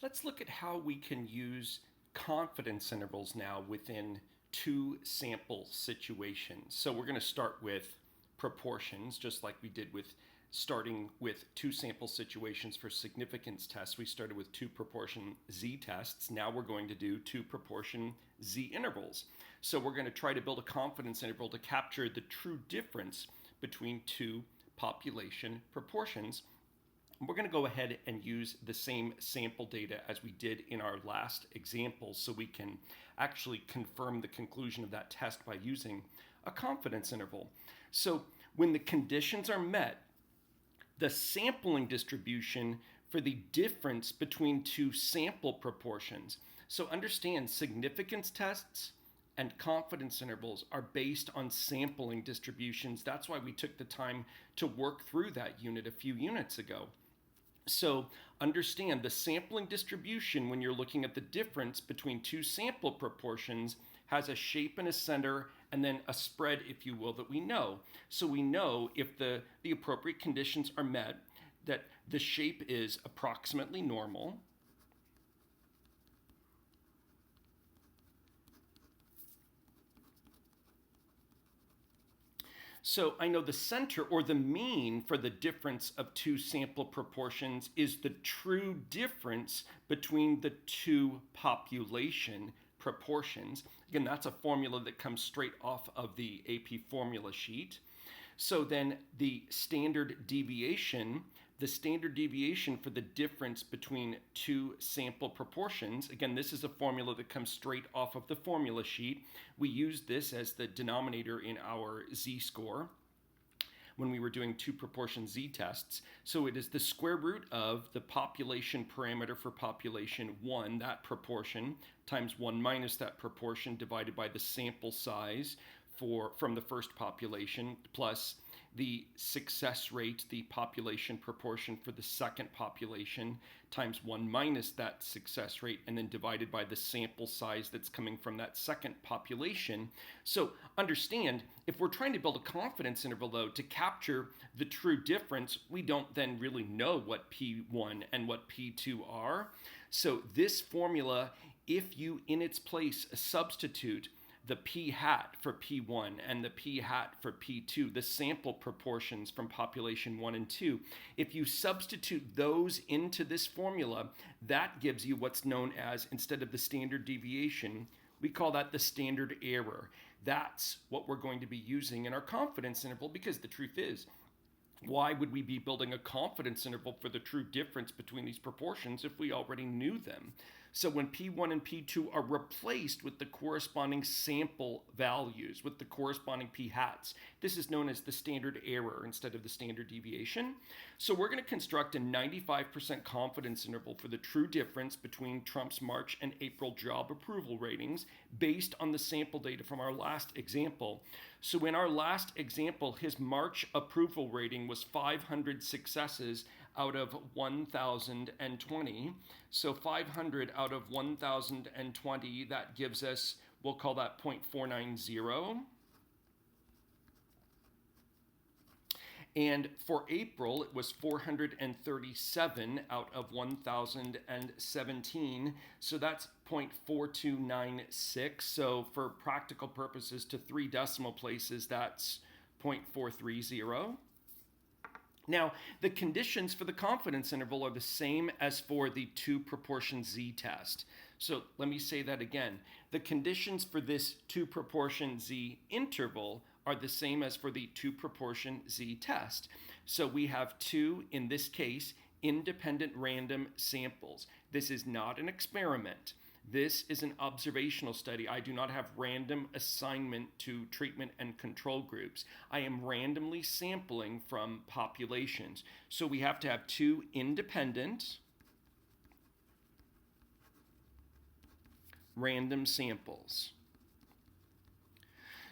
Let's look at how we can use confidence intervals now within two sample situations. So we're going to start with proportions, just like we did with starting with two sample situations for significance tests. We started with two proportion z-tests. Now we're going to do two proportion z-intervals. So we're going to try to build a confidence interval to capture the true difference between two population proportions. We're going to go ahead and use the same sample data as we did in our last example so we can actually confirm the conclusion of that test by using a confidence interval. So when the conditions are met, the sampling distribution for the difference between two sample proportions. So understand, significance tests and confidence intervals are based on sampling distributions. That's why we took the time to work through that unit a few units ago. So understand the sampling distribution when you're looking at the difference between two sample proportions has a shape and a center and then a spread, if you will, that we know. So we know if the appropriate conditions are met, that the shape is approximately normal. So I know the center or the mean for the difference of two sample proportions is the true difference between the two population proportions. Again, that's a formula that comes straight off of the AP formula sheet. So then the standard deviation for the difference between two sample proportions, again, this is a formula that comes straight off of the formula sheet. We use this as the denominator in our z-score when we were doing two proportion z-tests. So it is the square root of the population parameter for population 1, that proportion, times 1 minus that proportion divided by the sample size from the first population, plus the success rate, the population proportion for the second population, times 1 minus that success rate, and then divided by the sample size that's coming from that second population. So understand, if we're trying to build a confidence interval, though, to capture the true difference, we don't then really know what P1 and what P2 are. So this formula, if you in its place substitute the p hat for P1 and the p hat for P2, the sample proportions from population 1 and 2, if you substitute those into this formula, that gives you what's known as, instead of the standard deviation, we call that the standard error. That's what we're going to be using in our confidence interval, because the truth is, why would we be building a confidence interval for the true difference between these proportions if we already knew them? So when P1 and P2 are replaced with the corresponding sample values, with the corresponding p hats, this is known as the standard error instead of the standard deviation. So we're going to construct a 95% confidence interval for the true difference between Trump's March and April job approval ratings based on the sample data from our last example. So in our last example, his March approval rating was 500 successes out of 1,020. So 500 out of 1,020, that gives us, we'll call that 0.490. And for April, it was 437 out of 1,017. So that's 0.4296. So for practical purposes, to 3 decimal places, that's 0.430. Now, the conditions for the confidence interval are the same as for the two proportion z-test. So let me say that again. The conditions for this two proportion z interval are the same as for the two proportion z-test. So we have two, in this case, independent random samples. This is not an experiment. This is an observational study. I do not have random assignment to treatment and control groups. I am randomly sampling from populations. So we have to have two independent random samples.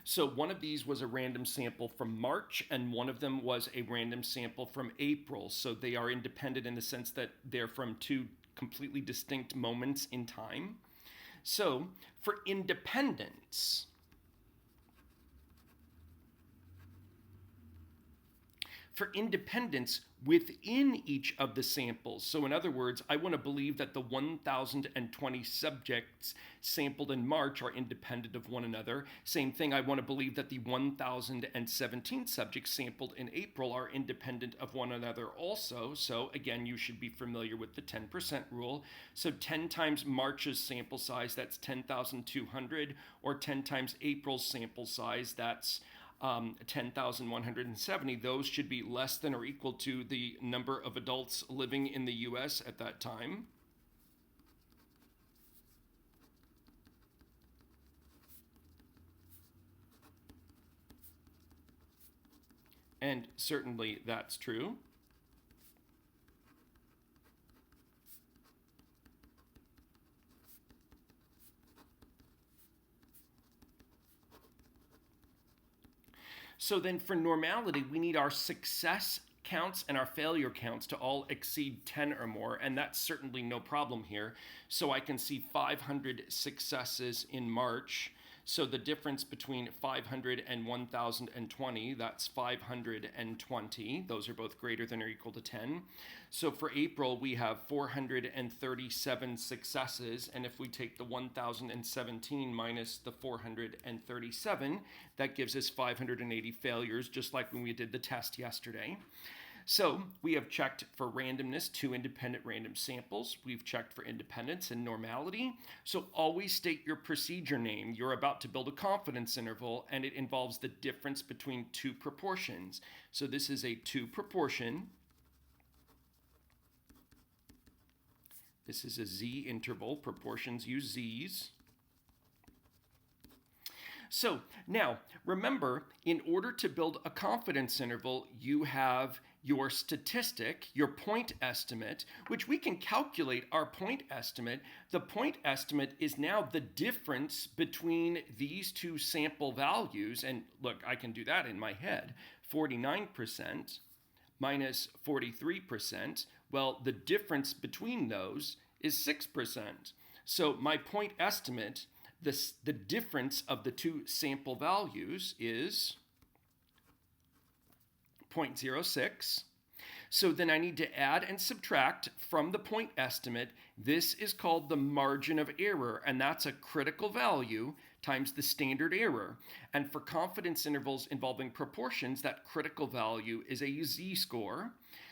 So one of these was a random sample from March, and one of them was a random sample from April. So they are independent in the sense that they're from two completely distinct moments in time. So for independence, for independence within each of the samples. So in other words, I want to believe that the 1,020 subjects sampled in March are independent of one another. Same thing, I want to believe that the 1,017 subjects sampled in April are independent of one another also. So again, you should be familiar with the 10% rule. So 10 times March's sample size, that's 10,200, or 10 times April's sample size, that's 10,170. Those should be less than or equal to the number of adults living in the US at that time. And certainly that's true. So then for normality, we need our success counts and our failure counts to all exceed 10 or more, and that's certainly no problem here. So I can see 500 successes in March. So the difference between 500 and 1,020, that's 520. Those are both greater than or equal to 10. So for April, we have 437 successes. And if we take the 1,017 minus the 437, that gives us 580 failures, just like when we did the test yesterday. So we have checked for randomness, 2 independent random samples. We've checked for independence and normality. So always state your procedure name. You're about to build a confidence interval, and it involves the difference between 2 proportions. So this is a 2 proportion. This is a z interval. Proportions use z's. So now, remember, in order to build a confidence interval, you have your statistic, your point estimate, which we can calculate our point estimate. The point estimate is now the difference between these 2 sample values. And look, I can do that in my head. 49% minus 43%. Well, the difference between those is 6%. So my point estimate, the difference of the 2 sample values is 0.06. So then I need to add and subtract from the point estimate. This is called the margin of error, and that's a critical value times the standard error. And for confidence intervals involving proportions, that critical value is a z-score.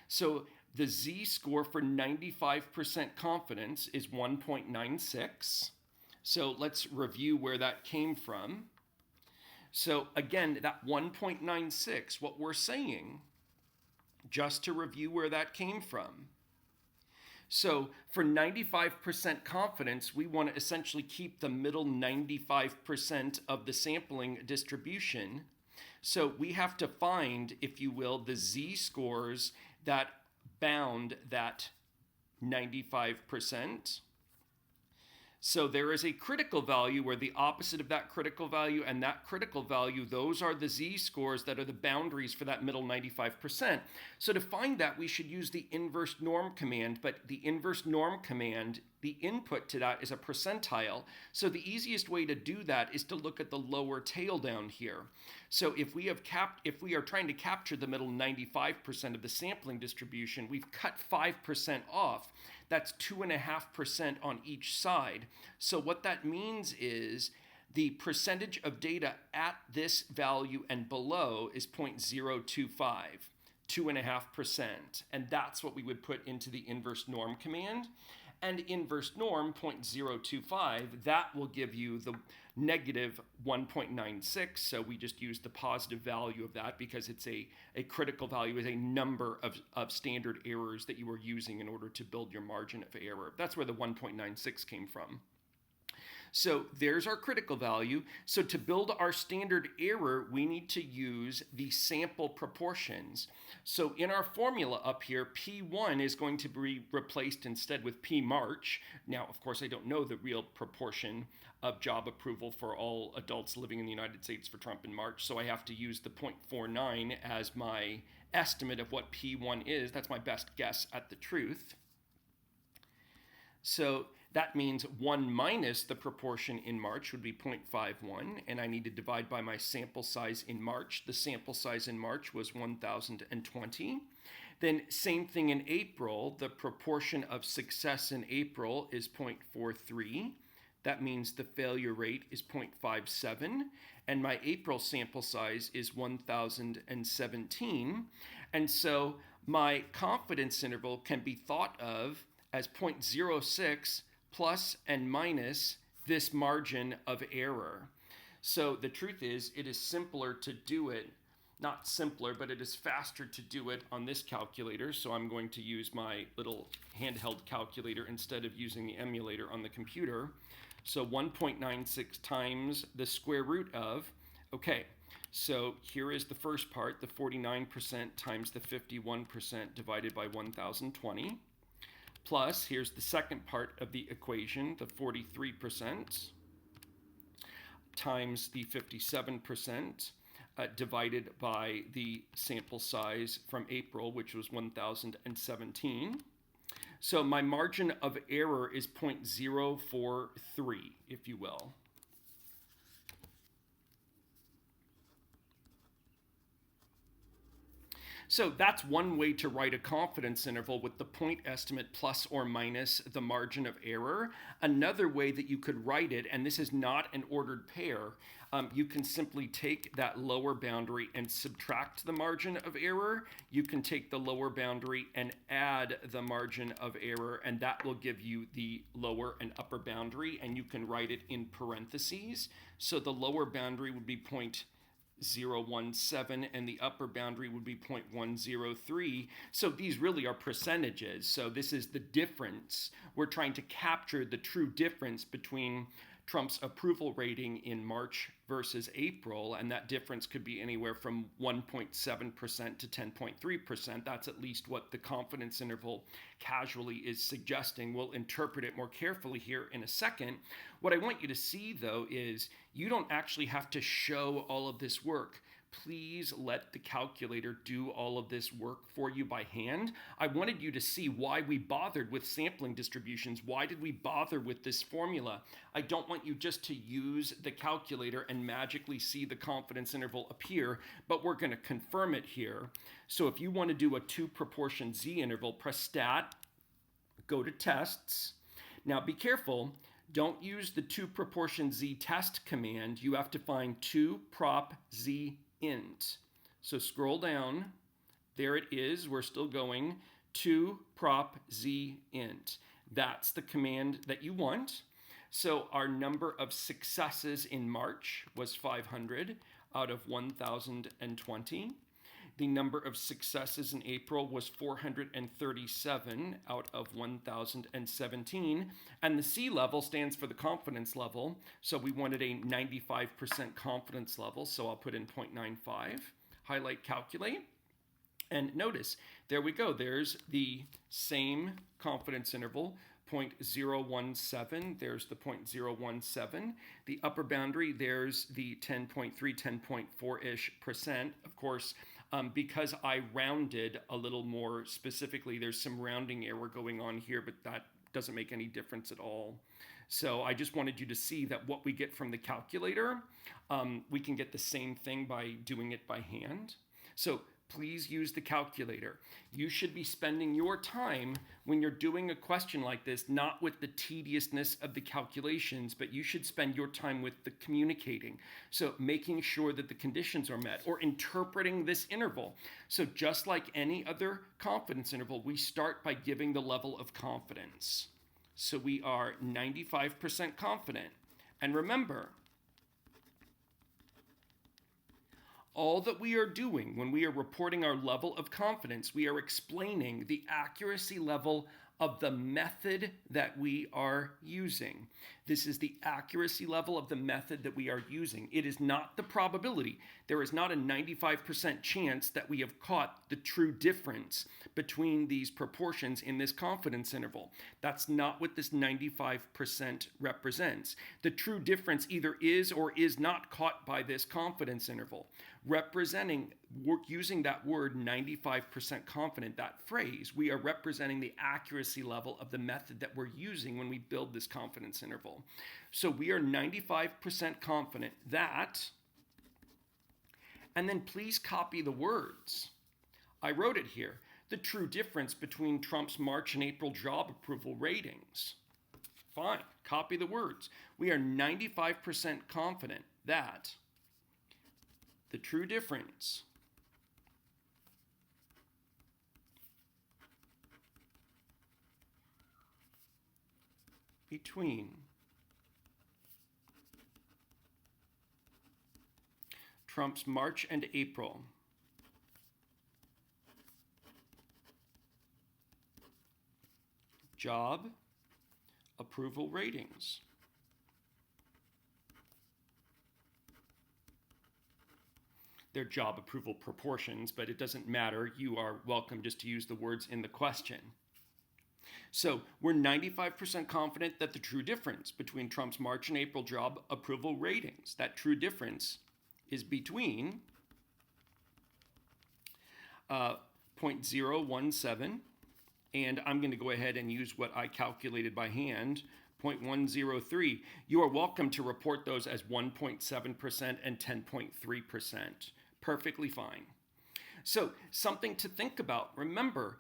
So the z-score for 95% confidence is 1.96. So let's review where that came from. So again, that 1.96, what we're saying, just to review where that came from. So for 95% confidence, we want to essentially keep the middle 95% of the sampling distribution. So we have to find, if you will, the z-scores that bound that 95%. So there is a critical value where the opposite of that critical value and that critical value, those are the z-scores that are the boundaries for that middle 95%. So to find that, we should use the inverse norm command, but the inverse norm command, the input to that is a percentile. So the easiest way to do that is to look at the lower tail down here. So if we are trying to capture the middle 95% of the sampling distribution, we've cut 5% off. That's 2.5% on each side. So what that means is the percentage of data at this value and below is 0.025, 2.5%. And that's what we would put into the inverse norm command. And inverse norm 0.025, that will give you the negative 1.96. So we just use the positive value of that because it's a critical value is a number of standard errors that you are using in order to build your margin of error. That's where the 1.96 came from. So there's our critical value. So to build our standard error, we need to use the sample proportions. So in our formula up here, P1 is going to be replaced instead with P March. Now, of course, I don't know the real proportion of job approval for all adults living in the United States for Trump in March. So I have to use the 0.49 as my estimate of what P1 is. That's my best guess at the truth. So That means 1 minus the proportion in March would be 0.51, and I need to divide by my sample size in March. The sample size in March was 1,020. Then same thing in April. The proportion of success in April is 0.43. That means the failure rate is 0.57, and my April sample size is 1,017. And so my confidence interval can be thought of as 0.06 plus and minus this margin of error. So the truth is, it is simpler to do it, not simpler, but it is faster to do it on this calculator. So I'm going to use my little handheld calculator instead of using the emulator on the computer. So 1.96 times the square root of, okay, so here is the first part, the 49% times the 51% divided by 1,020. Plus, here's the second part of the equation, the 43% times the 57% divided by the sample size from April, which was 1,017. So my margin of error is 0.043, if you will. So that's one way to write a confidence interval with the point estimate plus or minus the margin of error. Another way that you could write it, and this is not an ordered pair, you can simply take that lower boundary and subtract the margin of error. You can take the lower boundary and add the margin of error, and that will give you the lower and upper boundary, and you can write it in parentheses. So the lower boundary would be 0.017 and the upper boundary would be 0.103. So these really are percentages. So this is the difference. We're trying to capture the true difference between Trump's approval rating in March versus April, and that difference could be anywhere from 1.7% to 10.3%. That's at least what the confidence interval casually is suggesting. We'll interpret it more carefully here in a second. What I want you to see, though, is you don't actually have to show all of this work. Please let the calculator do all of this work for you by hand. I wanted you to see why we bothered with sampling distributions. Why did we bother with this formula? I don't want you just to use the calculator and magically see the confidence interval appear, but we're going to confirm it here. So if you want to do a 2-proportion Z interval, press Stat, go to Tests. Now be careful. Don't use the 2-proportion Z test command. You have to find 2prop Z int. So scroll down. There it is. We're still going. 2prop Z int. That's the command that you want. So our number of successes in March was 500 out of 1,020. The number of successes in April was 437 out of 1,017. And the C level stands for the confidence level. So we wanted a 95% confidence level. So I'll put in 0.95, highlight, calculate. And notice, there we go. There's the same confidence interval, 0.017. There's the 0.017. The upper boundary, there's the 10.3, 10.4-ish percent. Of course, because I rounded a little more specifically, there's some rounding error going on here, but that doesn't make any difference at all. So I just wanted you to see that what we get from the calculator, we can get the same thing by doing it by hand. So please use the calculator. You should be spending your time when you're doing a question like this, not with the tediousness of the calculations, but you should spend your time with the communicating. So making sure that the conditions are met or interpreting this interval. So just like any other confidence interval, we start by giving the level of confidence. So we are 95% confident. And remember, all that we are doing when we are reporting our level of confidence, we are explaining the accuracy level of the method that we are using. This is the accuracy level of the method that we are using. It is not the probability. There is not a 95% chance that we have caught the true difference between these proportions in this confidence interval. That's not what this 95% represents. The true difference either is or is not caught by this confidence interval. Representing using that word 95% confident, that phrase, we are representing the accuracy level of the method that we're using when we build this confidence interval. So we are 95% confident that, and then please copy the words. I wrote it here. The true difference between Trump's March and April job approval ratings. Fine, copy the words. We are 95% confident that the true difference between Trump's March and April job approval ratings they're job approval proportions, but it doesn't matter. You are welcome just to use the words in the question. So we're 95% confident that the true difference between Trump's March and April job approval ratings, that true difference is between 0.017, and I'm going to go ahead and use what I calculated by hand, 0.103. You are welcome to report those as 1.7% and 10.3%. Perfectly fine. So something to think about. Remember,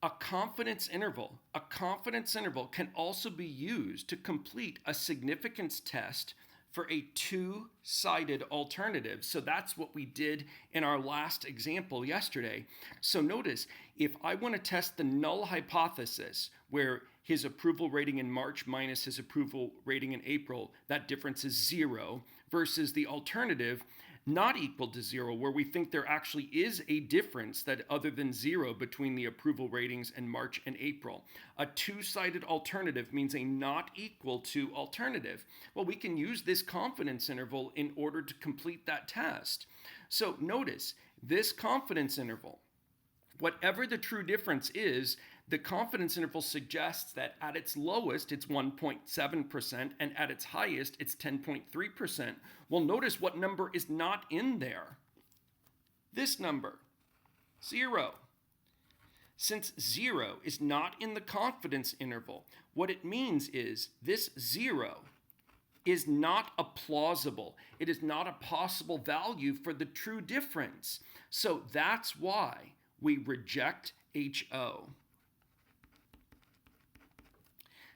a confidence interval can also be used to complete a significance test for a two-sided alternative. So that's what we did in our last example yesterday. So notice, if I want to test the null hypothesis, where his approval rating in March minus his approval rating in April, that difference is 0, versus the alternative not equal to 0, where we think there actually is a difference that other than 0 between the approval ratings in March and April. A two-sided alternative means a not equal to alternative. Well, we can use this confidence interval in order to complete that test. So notice, this confidence interval, whatever the true difference is, the confidence interval suggests that at its lowest, it's 1.7%, and at its highest, it's 10.3%. Well, notice what number is not in there. This number, 0. Since 0 is not in the confidence interval, what it means is this 0 is not a plausible, it is not a possible value for the true difference. So that's why we reject HO.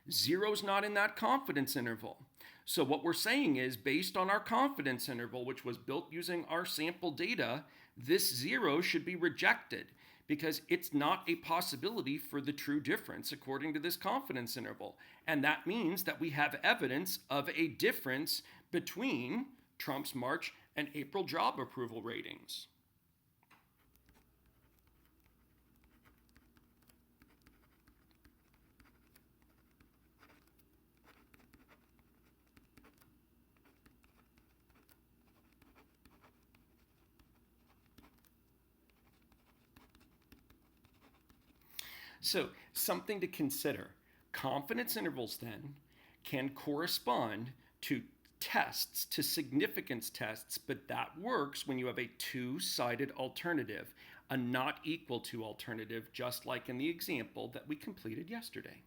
0's not in that confidence interval. So what we're saying is, based on our confidence interval, which was built using our sample data, this 0 should be rejected because it's not a possibility for the true difference according to this confidence interval. And that means that we have evidence of a difference between Trump's March and April job approval ratings. So something to consider. Confidence intervals then can correspond to tests, to significance tests, but that works when you have a two-sided alternative, a not equal to alternative, just like in the example that we completed yesterday.